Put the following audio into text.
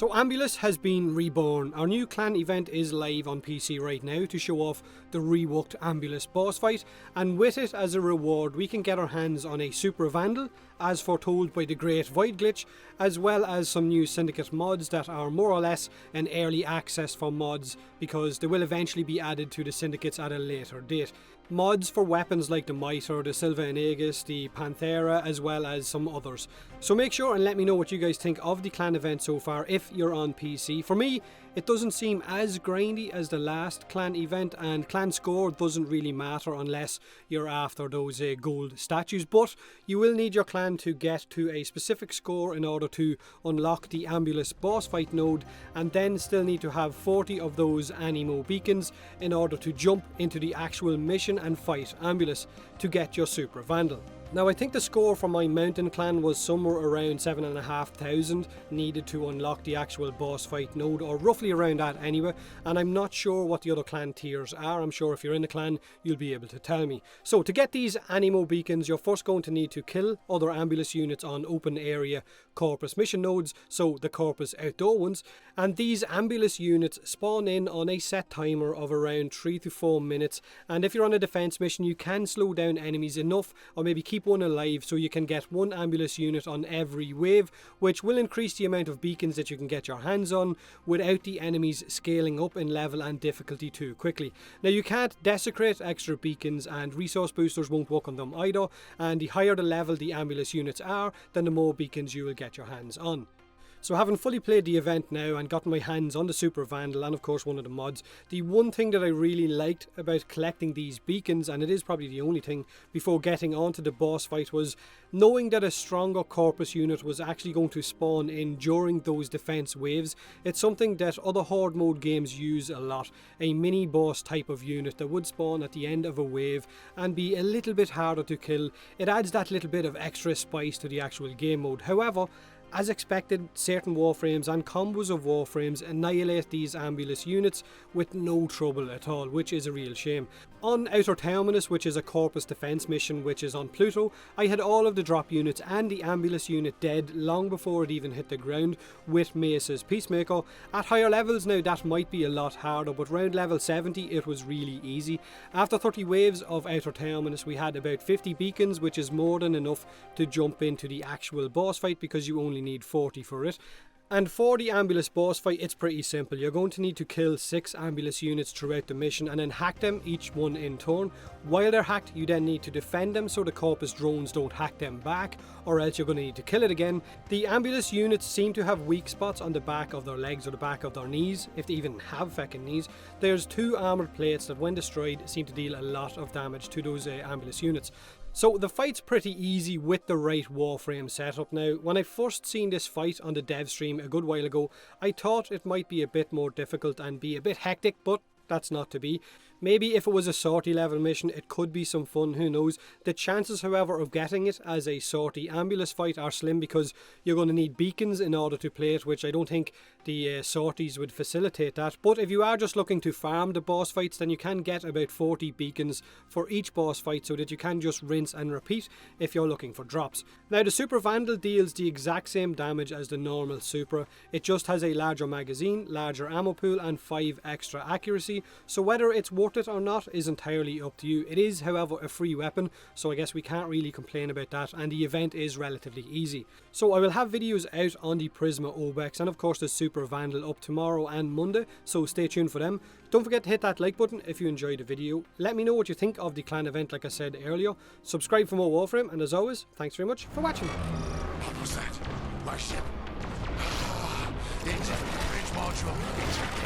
So Ambulus has been reborn. Our new clan event is live on PC right now to show off the reworked Ambulus boss fight, and with it as a reward we can get our hands on a Super Vandal as foretold by the Great Void Glitch, as well as some new Syndicate mods that are more or less an early access for mods because they will eventually be added to the Syndicates at a later date. Mods for weapons like the Mitre, the Silva and Aegis, the Panthera, as well as some others. So make sure and let me know what you guys think of the clan event so far if you're on PC. For me, it doesn't seem as grindy as the last clan event, and clan score doesn't really matter unless you're after those gold statues, but you will need your clan to get to a specific score in order to unlock the Ambulus boss fight node, and then still need to have 40 of those animo beacons in order to jump into the actual mission and fight Ambulus to get your Super Vandal. Now I think the score for my mountain clan was somewhere around 7,500 needed to unlock the actual boss fight node, or roughly around that anyway, and I'm not sure what the other clan tiers are. I'm sure if you're in the clan you'll be able to tell me. So to get these animo beacons you're first going to need to kill other Ambulus units on open area Corpus mission nodes, so the Corpus outdoor ones, and these Ambulus units spawn in on a set timer of around 3 to 4 minutes, and if you're on a defense mission you can slow down enemies enough, or maybe keep one alive so you can get one Ambulus unit on every wave, which will increase the amount of beacons that you can get your hands on without the enemies scaling up in level and difficulty too quickly. Now you can't desecrate extra beacons, and resource boosters won't work on them either, and the higher the level the Ambulus units are, then the more beacons you will get your hands on. So having fully played the event now and gotten my hands on the Super Vandal and of course one of the mods, the one thing that I really liked about collecting these beacons, and it is probably the only thing before getting onto the boss fight, was knowing that a stronger Corpus unit was actually going to spawn in during those defense waves. It's something that other Horde mode games use a lot, a mini boss type of unit that would spawn at the end of a wave and be a little bit harder to kill. It adds that little bit of extra spice to the actual game mode. However, as expected, certain Warframes and combos of Warframes annihilate these Ambulus units with no trouble at all, which is a real shame. On Outer Terminus, which is a Corpus defense mission which is on Pluto, I had all of the drop units and the Ambulus unit dead long before it even hit the ground with Mace's Peacemaker. At higher levels now that might be a lot harder, but around level 70 it was really easy. After 30 waves of Outer Terminus we had about 50 beacons, which is more than enough to jump into the actual boss fight because you only need 40 for it. And for the Ambulus boss fight it's pretty simple. You're going to need to kill 6 Ambulus units throughout the mission and then hack them, each one in turn. While they're hacked you then need to defend them so the Corpus drones don't hack them back, or else you're going to need to kill it again. The Ambulus units seem to have weak spots on the back of their legs or the back of their knees, if they even have feckin' knees. There's 2 armoured plates that when destroyed seem to deal a lot of damage to those Ambulus units. So the fight's pretty easy with the right Warframe setup. Now, when I first seen this fight on the dev stream a good while ago, I thought it might be a bit more difficult and be a bit hectic, but that's not to be. Maybe if it was a sortie level mission it could be some fun, who knows. The chances however of getting it as a sortie Ambulus fight are slim because you're going to need beacons in order to play it, which I don't think the sorties would facilitate that. But if you are just looking to farm the boss fights then you can get about 40 beacons for each boss fight so that you can just rinse and repeat if you're looking for drops. Now the Super Vandal deals the exact same damage as the normal Supra, it just has a larger magazine, larger ammo pool and 5 extra accuracy, so whether it's worth it or not is entirely up to you. It is however a free weapon, so I guess we can't really complain about that, and the event is relatively easy. So I will have videos out on the Prisma Obex and of course the Super Vandal up tomorrow and Monday, so stay tuned for them. Don't forget to hit that like button if you enjoyed the video. Let me know what you think of the clan event like I said earlier. Subscribe for more Warframe, and as always, thanks very much for watching. What was that? My ship? Enter bridge module.